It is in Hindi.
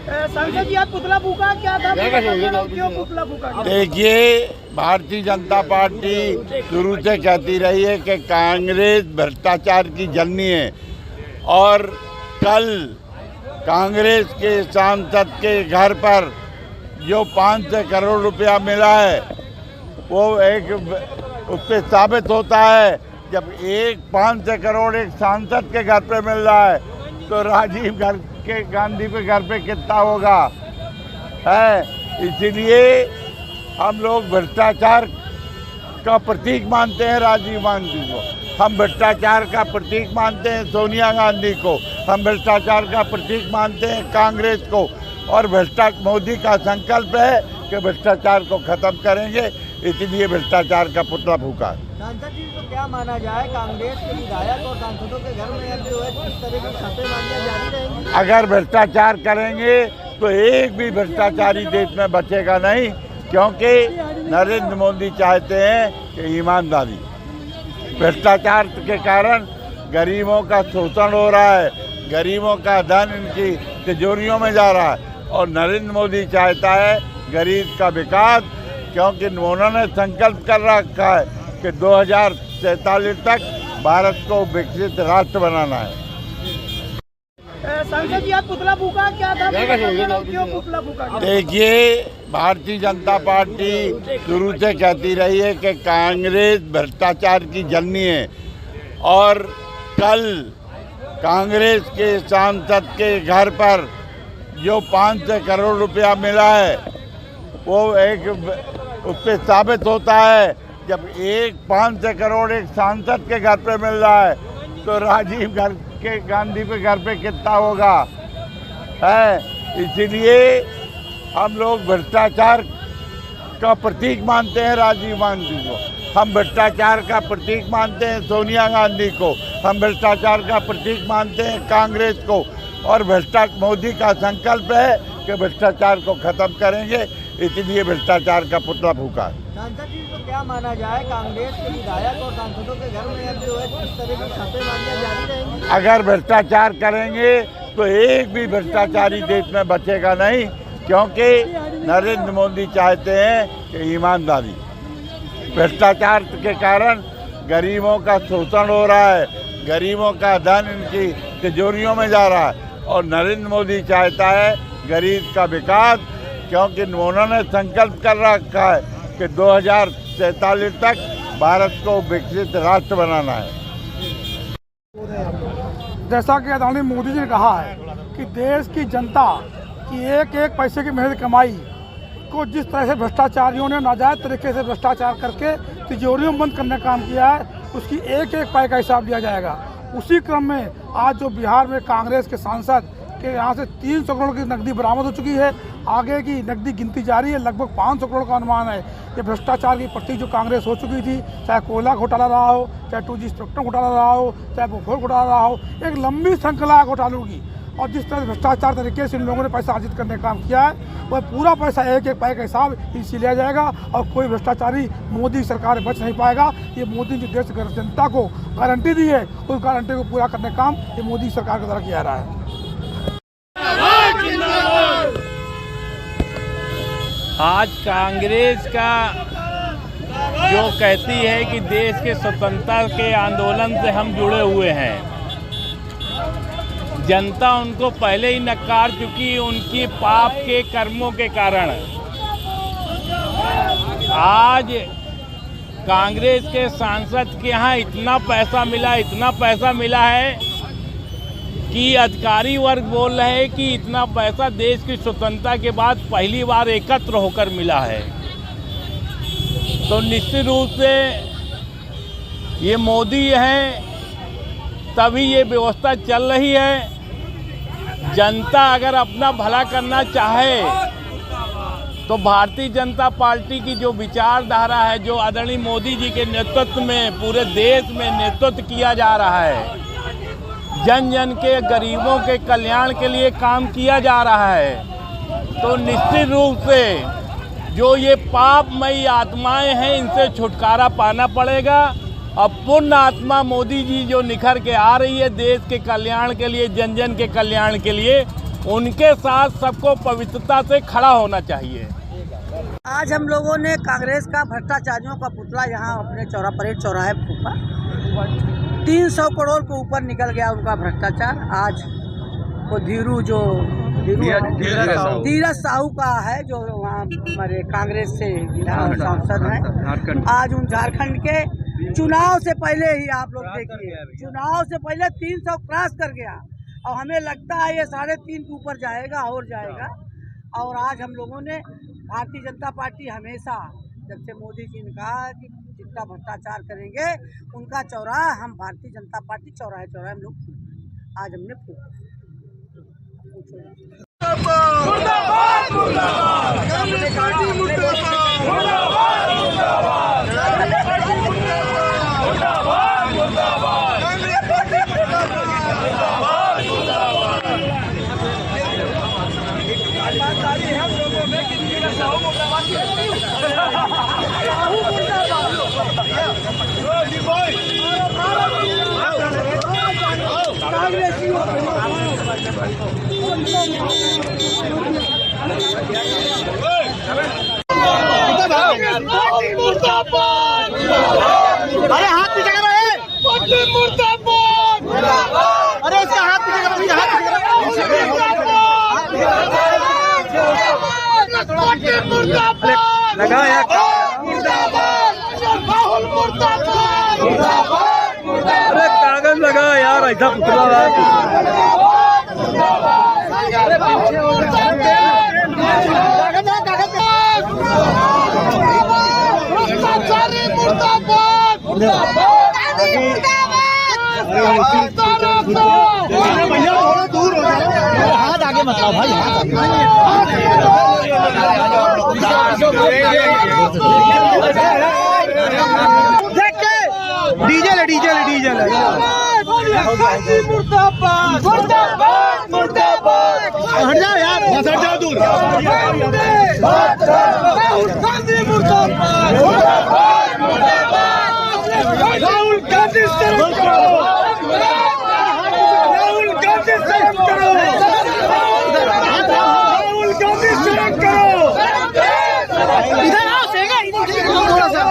सांसद जी, आज पुतला फूका, क्या था क्यों पुतला फूका? देखिए, भारतीय जनता पार्टी शुरू से कहती रही है कि कांग्रेस भ्रष्टाचार की जननी है और कल कांग्रेस के सांसद के घर पर जो 500 करोड़ रुपया मिला है वो एक उससे साबित होता है। जब 500 करोड़ एक सांसद के घर पे मिल रहा है तो राजीव गांधी के घर पे कितना होगा है। इसीलिए हम लोग भ्रष्टाचार का प्रतीक मानते हैं राजीव गांधी को, हम भ्रष्टाचार का प्रतीक मानते हैं सोनिया गांधी को, हम भ्रष्टाचार का प्रतीक मानते हैं कांग्रेस को। और मोदी का संकल्प है कि भ्रष्टाचार को खत्म करेंगे, इसलिए भ्रष्टाचार का पुतला फूका। सांसद जी, तो क्या माना जाए, कांग्रेस के विधायक और सांसदों के घर में जो है किस तरह की छापेमारियां जारी रहेंगी? अगर भ्रष्टाचार करेंगे तो एक भी भ्रष्टाचारी देश में बचेगा नहीं, क्योंकि नरेंद्र मोदी चाहते हैं कि ईमानदारी। भ्रष्टाचार के कारण गरीबों का शोषण हो रहा है, गरीबों का धन इनकी तिजोरियों में जा रहा है और नरेंद्र मोदी चाहता है गरीब का विकास, क्योंकि उन्होंने संकल्प कर रखा है कि 2047 तक भारत को विकसित राष्ट्र बनाना है। सांसद जी, आज पुतला फूका, क्या था क्यों पुतला फूका? देखिए, भारतीय जनता पार्टी शुरू से कहती रही है कि कांग्रेस भ्रष्टाचार की जननी है और कल कांग्रेस के सांसद के घर पर जो 500 करोड़ रुपया मिला है वो एक उससे साबित होता है। जब 500 करोड़ एक सांसद के घर पे मिल रहा है तो राजीव गांधी के घर पे कितना होगा है। इसीलिए हम लोग भ्रष्टाचार का प्रतीक मानते हैं राजीव गांधी को, हम भ्रष्टाचार का प्रतीक मानते हैं सोनिया गांधी को, हम भ्रष्टाचार का प्रतीक मानते हैं कांग्रेस को। और मोदी का संकल्प है कि भ्रष्टाचार को खत्म करेंगे, इसलिए भ्रष्टाचार का पुतला फूका। सांसद जी, तो क्या माना जाए, कांग्रेस के विधायक और सांसदों के घर में जो है किस तरह की छापेमारियां जारी रहेंगी? अगर भ्रष्टाचार करेंगे तो एक भी भ्रष्टाचारी देश में बचेगा नहीं, क्योंकि नरेंद्र मोदी चाहते हैं कि ईमानदारी। भ्रष्टाचार के कारण गरीबों का शोषण हो रहा है, गरीबों का धन इनकी तिजोरियों में जा रहा है और नरेंद्र मोदी चाहता है गरीब का विकास, क्योंकि उन्होंने संकल्प कर रखा है कि 2047 तक भारत को विकसित राष्ट्र बनाना है। जैसा कि आदरणीय मोदी जी ने कहा है कि देश की जनता की एक एक पैसे की मेहनत कमाई को जिस तरह से भ्रष्टाचारियों ने नाजायज तरीके से भ्रष्टाचार करके तिजोरियों में बंद करने का काम किया है, उसकी एक एक पैसे का हिसाब दिया जाएगा। उसी क्रम में आज जो बिहार में कांग्रेस के सांसद के यहाँ से 300 करोड़ की नकदी बरामद हो चुकी है, आगे की नकदी गिनती जारी है, लगभग 500 करोड़ का अनुमान है। ये भ्रष्टाचार की प्रतीक जो कांग्रेस हो चुकी थी, चाहे कोयला घोटाला रहा हो, चाहे 2G स्पेक्ट्रम घोटाला रहा हो, चाहे बोफोर घोटाला रहा हो, एक लंबी श्रृंखला घोटालों की। और जिस तरह भ्रष्टाचार तरीके से इन लोगों ने पैसा अर्जित करने का काम किया है, वह पूरा पैसा एक एक पैसे का हिसाब इसी लिया जाएगा और कोई भ्रष्टाचारी मोदी सरकार बच नहीं पाएगा। ये मोदी जो देश की जनता को गारंटी दी है, उस गारंटी को पूरा करने का काम ये मोदी सरकार के द्वारा किया जा रहा है। आज कांग्रेस का जो कहती है कि देश के स्वतंत्रता के आंदोलन से हम जुड़े हुए हैं, जनता उनको पहले ही नकार चुकी उनकी पाप के कर्मों के कारण। आज कांग्रेस के सांसद के यहाँ इतना पैसा मिला है कि अधिकारी वर्ग बोल रहे हैं कि इतना पैसा देश की स्वतंत्रता के बाद पहली बार एकत्र होकर मिला है। तो निश्चित रूप से ये मोदी हैं तभी ये व्यवस्था चल रही है। जनता अगर अपना भला करना चाहे तो भारतीय जनता पार्टी की जो विचारधारा है, जो आदरणीय मोदी जी के नेतृत्व में पूरे देश में नेतृत्व किया जा रहा है, जन जन के गरीबों के कल्याण के लिए काम किया जा रहा है, तो निश्चित रूप से जो ये पापमयी आत्माएं हैं इनसे छुटकारा पाना पड़ेगा। अब पूर्ण आत्मा मोदी जी जो निखर के आ रही है देश के कल्याण के लिए, जन जन के कल्याण के लिए, उनके साथ सबको पवित्रता से खड़ा होना चाहिए। आज हम लोगों ने कांग्रेस का भ्रष्टाचारियों का पुतला यहाँ अपने परेड चौराहे पर फूंका। 300 करोड़ के ऊपर निकल गया उनका भ्रष्टाचार। आज वो धीरज साहू का है जो वहाँ हमारे कांग्रेस से सांसद हैं। आज उन झारखंड के चुनाव से पहले ही आप लोग देखिए, चुनाव से पहले 300 क्रॉस कर गया और हमें लगता है ये 3.5 के ऊपर जाएगा और जाएगा। और आज हम लोगों ने भारतीय जनता पार्टी हमेशा जब से मोदी जी ने कहा कि जितना भ्रष्टाचार करेंगे उनका चौराहा हम भारतीय जनता पार्टी चौराहे चौराहे हम लोग आज हमने फूका। अरे हाथ पीछे करो, अरे इसका हाथ पीछे करो, लगा यार, अरे कागज लगा यार, ऐसा पुतला भैया थोड़ा दूर हो जाओ, हाथ आगे मत लाओ भाई, डीजल है मुर्दाबाद मुर्दाबाद मुर्दाबाद, हट जाओ यार, हट जाओ दूर, राहुल गांधी मुर्दाबाद मुर्दाबाद, राहुल गांधी शर्म करो, राहुल गांधी शर्म करो, राहुल गांधी शर्म करो, इधर आओ सेगा, थोड़ा सा